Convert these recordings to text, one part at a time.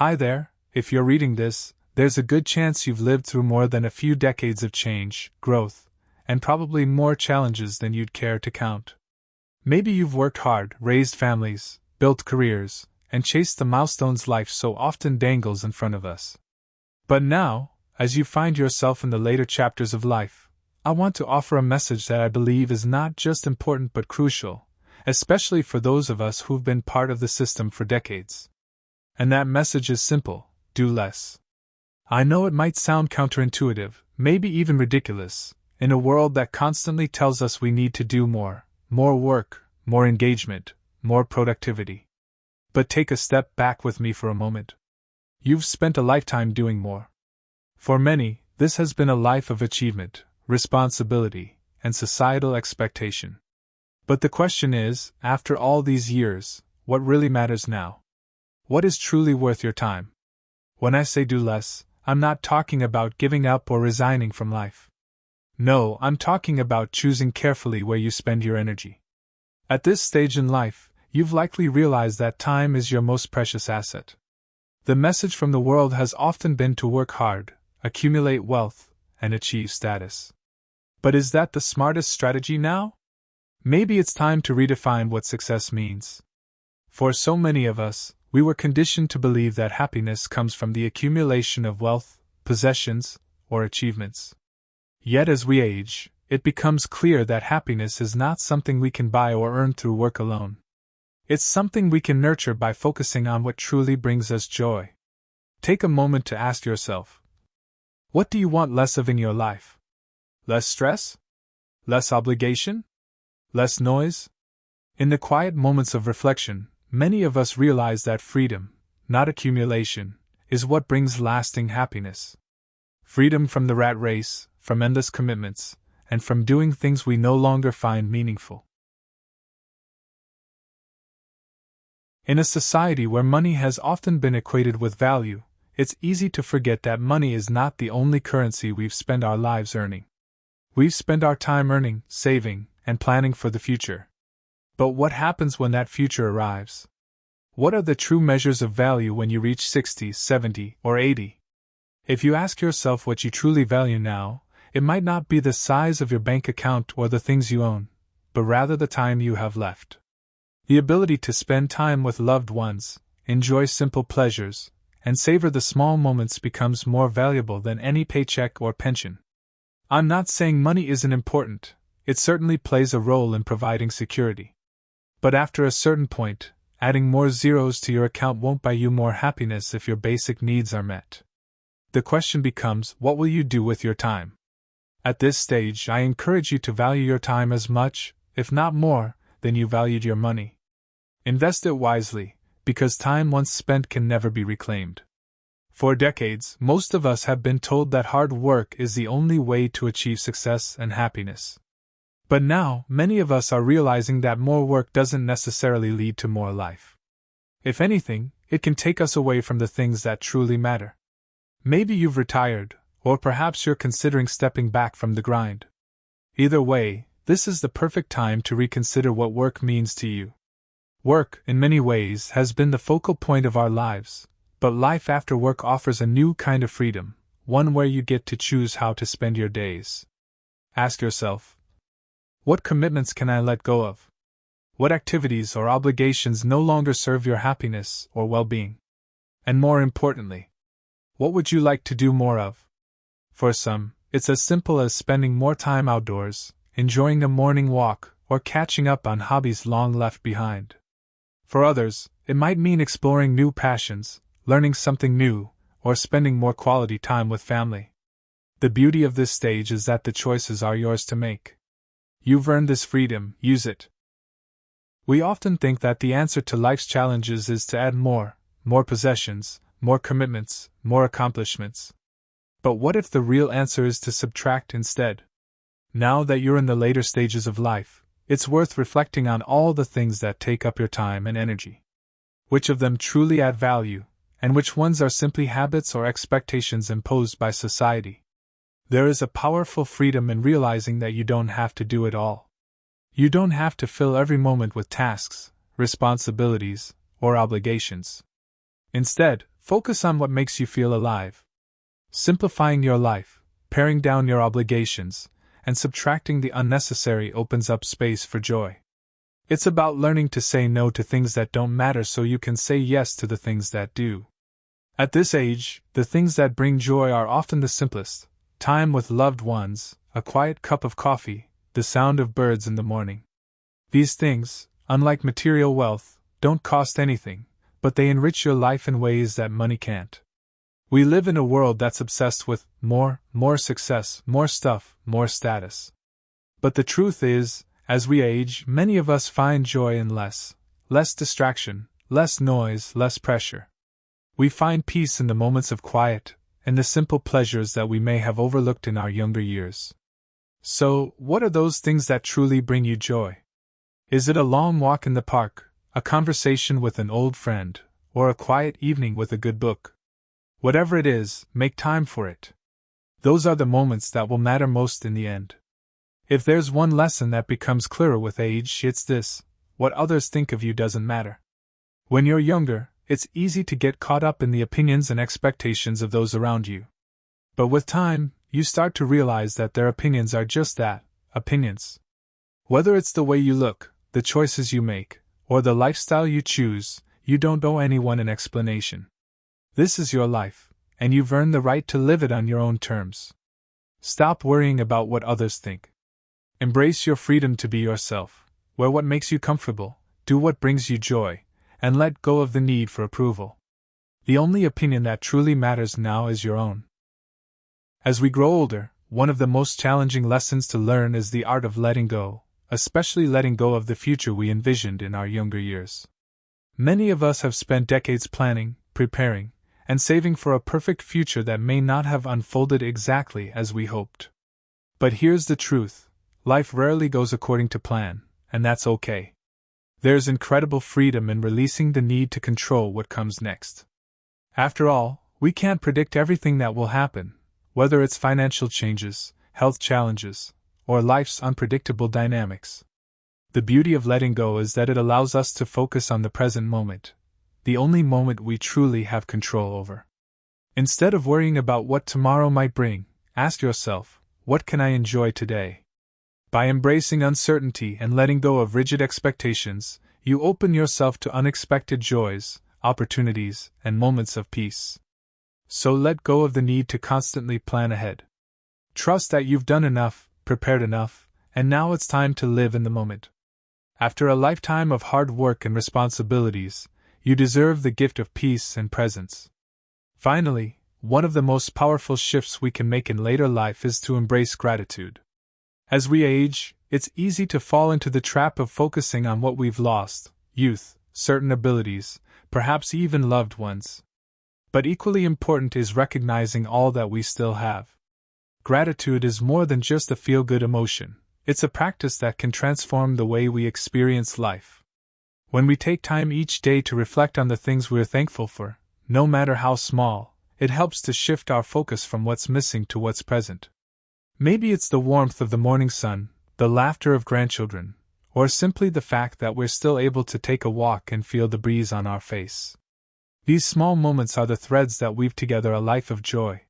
Hi there, if you're reading this, there's a good chance you've lived through more than a few decades of change, growth, and probably more challenges than you'd care to count. Maybe you've worked hard, raised families, built careers, and chased the milestones life so often dangles in front of us. But now, as you find yourself in the later chapters of life, I want to offer a message that I believe is not just important but crucial, especially for those of us who've been part of the system for decades. And that message is simple: do less. I know it might sound counterintuitive, maybe even ridiculous, in a world that constantly tells us we need to do more work, more engagement, more productivity. But take a step back with me for a moment. You've spent a lifetime doing more. For many, this has been a life of achievement, responsibility, and societal expectation. But the question is, after all these years, what really matters now? What is truly worth your time? When I say do less, I'm not talking about giving up or resigning from life. No, I'm talking about choosing carefully where you spend your energy. At this stage in life, you've likely realized that time is your most precious asset. The message from the world has often been to work hard, accumulate wealth, and achieve status. But is that the smartest strategy now? Maybe it's time to redefine what success means. For so many of us, we were conditioned to believe that happiness comes from the accumulation of wealth, possessions, or achievements. Yet as we age, it becomes clear that happiness is not something we can buy or earn through work alone. It's something we can nurture by focusing on what truly brings us joy. Take a moment to ask yourself, what do you want less of in your life? Less stress? Less obligation? Less noise? In the quiet moments of reflection, many of us realize that freedom, not accumulation, is what brings lasting happiness. Freedom from the rat race, from endless commitments, and from doing things we no longer find meaningful. In a society where money has often been equated with value, it's easy to forget that money is not the only currency we've spent our lives earning. We've spent our time earning, saving, and planning for the future. But what happens when that future arrives? What are the true measures of value when you reach 60, 70, or 80? If you ask yourself what you truly value now, it might not be the size of your bank account or the things you own, but rather the time you have left. The ability to spend time with loved ones, enjoy simple pleasures, and savor the small moments becomes more valuable than any paycheck or pension. I'm not saying money isn't important, it certainly plays a role in providing security. But after a certain point, adding more zeros to your account won't buy you more happiness if your basic needs are met. The question becomes, what will you do with your time? At this stage, I encourage you to value your time as much, if not more, than you valued your money. Invest it wisely, because time once spent can never be reclaimed. For decades, most of us have been told that hard work is the only way to achieve success and happiness. But now, many of us are realizing that more work doesn't necessarily lead to more life. If anything, it can take us away from the things that truly matter. Maybe you've retired, or perhaps you're considering stepping back from the grind. Either way, this is the perfect time to reconsider what work means to you. Work, in many ways, has been the focal point of our lives, but life after work offers a new kind of freedom, one where you get to choose how to spend your days. Ask yourself, what commitments can I let go of? What activities or obligations no longer serve your happiness or well-being? And more importantly, what would you like to do more of? For some, it's as simple as spending more time outdoors, enjoying a morning walk, or catching up on hobbies long left behind. For others, it might mean exploring new passions, learning something new, or spending more quality time with family. The beauty of this stage is that the choices are yours to make. You've earned this freedom, use it. We often think that the answer to life's challenges is to add more possessions, more commitments, more accomplishments. But what if the real answer is to subtract instead? Now that you're in the later stages of life, it's worth reflecting on all the things that take up your time and energy. Which of them truly add value, and which ones are simply habits or expectations imposed by society? There is a powerful freedom in realizing that you don't have to do it all. You don't have to fill every moment with tasks, responsibilities, or obligations. Instead, Focus on what makes you feel alive. Simplifying your life, paring down your obligations, and subtracting the unnecessary opens up space for joy. It's about learning to say no to things that don't matter so you can say yes to the things that do. At this age, the things that bring joy are often the simplest: time with loved ones, a quiet cup of coffee, the sound of birds in the morning. These things, unlike material wealth, don't cost anything, but they enrich your life in ways that money can't. We live in a world that's obsessed with more success, more stuff, more status. But the truth is, as we age, many of us find joy in less distraction, less noise, less pressure. We find peace in the moments of quiet, and the simple pleasures that we may have overlooked in our younger years. So, what are those things that truly bring you joy? Is it a long walk in the park, a conversation with an old friend, or a quiet evening with a good book? Whatever it is, make time for it. Those are the moments that will matter most in the end. If there's one lesson that becomes clearer with age, it's this: what others think of you doesn't matter. When you're younger, it's easy to get caught up in the opinions and expectations of those around you. But with time, you start to realize that their opinions are just that, opinions. Whether it's the way you look, the choices you make, or the lifestyle you choose, you don't owe anyone an explanation. This is your life, and you've earned the right to live it on your own terms. Stop worrying about what others think. Embrace your freedom to be yourself, wear what makes you comfortable, do what brings you joy, and let go of the need for approval. The only opinion that truly matters now is your own. As we grow older, one of the most challenging lessons to learn is the art of letting go, especially letting go of the future we envisioned in our younger years. Many of us have spent decades planning, preparing, and saving for a perfect future that may not have unfolded exactly as we hoped. But here's the truth: life rarely goes according to plan, and that's okay. There's incredible freedom in releasing the need to control what comes next. After all, we can't predict everything that will happen, whether it's financial changes, health challenges, or life's unpredictable dynamics. The beauty of letting go is that it allows us to focus on the present moment, the only moment we truly have control over. Instead of worrying about what tomorrow might bring, ask yourself, what can I enjoy today? By embracing uncertainty and letting go of rigid expectations, you open yourself to unexpected joys, opportunities, and moments of peace. So let go of the need to constantly plan ahead. Trust that you've done enough, prepared enough, and now it's time to live in the moment. After a lifetime of hard work and responsibilities, you deserve the gift of peace and presence. Finally, one of the most powerful shifts we can make in later life is to embrace gratitude. As we age, it's easy to fall into the trap of focusing on what we've lost: youth, certain abilities, perhaps even loved ones. But equally important is recognizing all that we still have. Gratitude is more than just a feel-good emotion. It's a practice that can transform the way we experience life. When we take time each day to reflect on the things we're thankful for, no matter how small, it helps to shift our focus from what's missing to what's present. Maybe it's the warmth of the morning sun, the laughter of grandchildren, or simply the fact that we're still able to take a walk and feel the breeze on our face. These small moments are the threads that weave together a life of joy.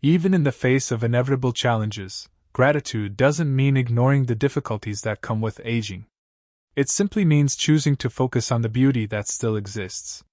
Even in the face of inevitable challenges, gratitude doesn't mean ignoring the difficulties that come with aging. It simply means choosing to focus on the beauty that still exists.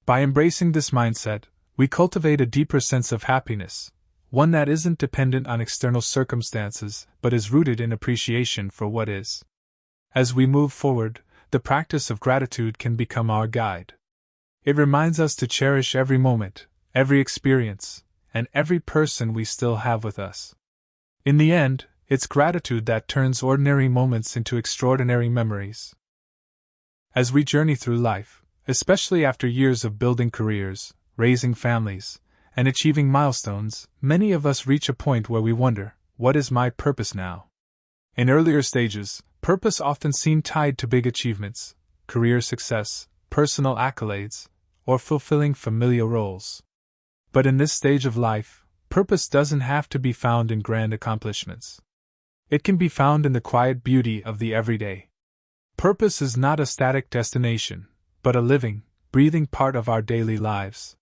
By embracing this mindset, we cultivate a deeper sense of happiness, one that isn't dependent on external circumstances but is rooted in appreciation for what is. As we move forward, the practice of gratitude can become our guide. It reminds us to cherish every moment, every experience, and every person we still have with us. In the end, it's gratitude that turns ordinary moments into extraordinary memories. As we journey through life, especially after years of building careers, raising families, and achieving milestones, many of us reach a point where we wonder, what is my purpose now? In earlier stages, purpose often seemed tied to big achievements, career success, personal accolades, or fulfilling familiar roles. But in this stage of life, purpose doesn't have to be found in grand accomplishments. It can be found in the quiet beauty of the everyday. Purpose is not a static destination, but a living, breathing part of our daily lives.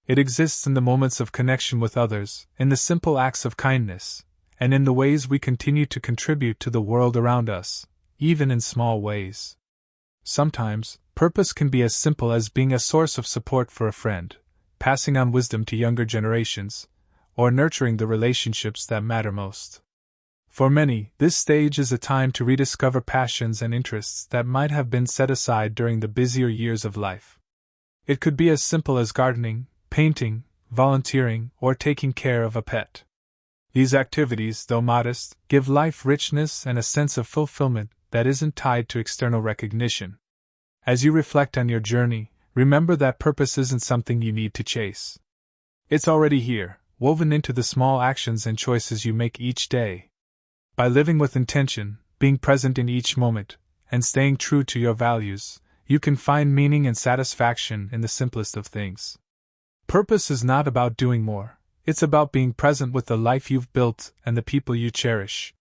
It exists in the moments of connection with others, in the simple acts of kindness, and in the ways we continue to contribute to the world around us, even in small ways. Sometimes, purpose can be as simple as being a source of support for a friend, passing on wisdom to younger generations, or nurturing the relationships that matter most. For many, this stage is a time to rediscover passions and interests that might have been set aside during the busier years of life. It could be as simple as gardening, painting, volunteering, or taking care of a pet. These activities, though modest, give life richness and a sense of fulfillment that isn't tied to external recognition. As you reflect on your journey, remember that purpose isn't something you need to chase. It's already here, woven into the small actions and choices you make each day. By living with intention, being present in each moment, and staying true to your values, you can find meaning and satisfaction in the simplest of things. Purpose is not about doing more, it's about being present with the life you've built and the people you cherish.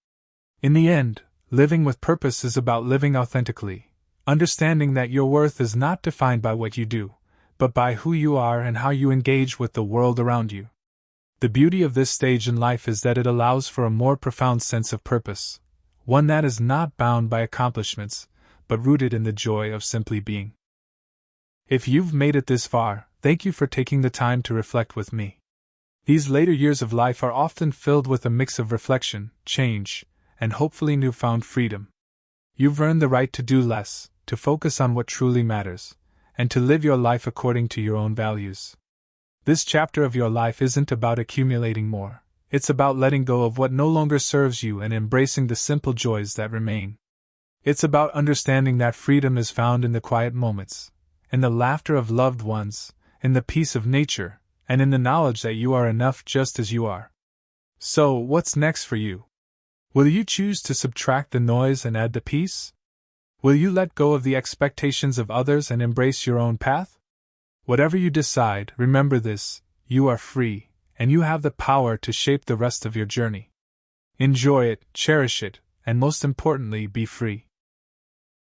In the end, living with purpose is about living authentically, understanding that your worth is not defined by what you do, but by who you are and how you engage with the world around you. The beauty of this stage in life is that it allows for a more profound sense of purpose, one that is not bound by accomplishments, but rooted in the joy of simply being. If you've made it this far, thank you for taking the time to reflect with me. These later years of life are often filled with a mix of reflection, change, and hopefully newfound freedom. You've earned the right to do less, to focus on what truly matters, and to live your life according to your own values. This chapter of your life isn't about accumulating more, it's about letting go of what no longer serves you and embracing the simple joys that remain. It's about understanding that freedom is found in the quiet moments, in the laughter of loved ones, in the peace of nature, and in the knowledge that you are enough just as you are. So, what's next for you? Will you choose to subtract the noise and add the peace? Will you let go of the expectations of others and embrace your own path? Whatever you decide, remember this: you are free, and you have the power to shape the rest of your journey. Enjoy it, cherish it, and most importantly, be free.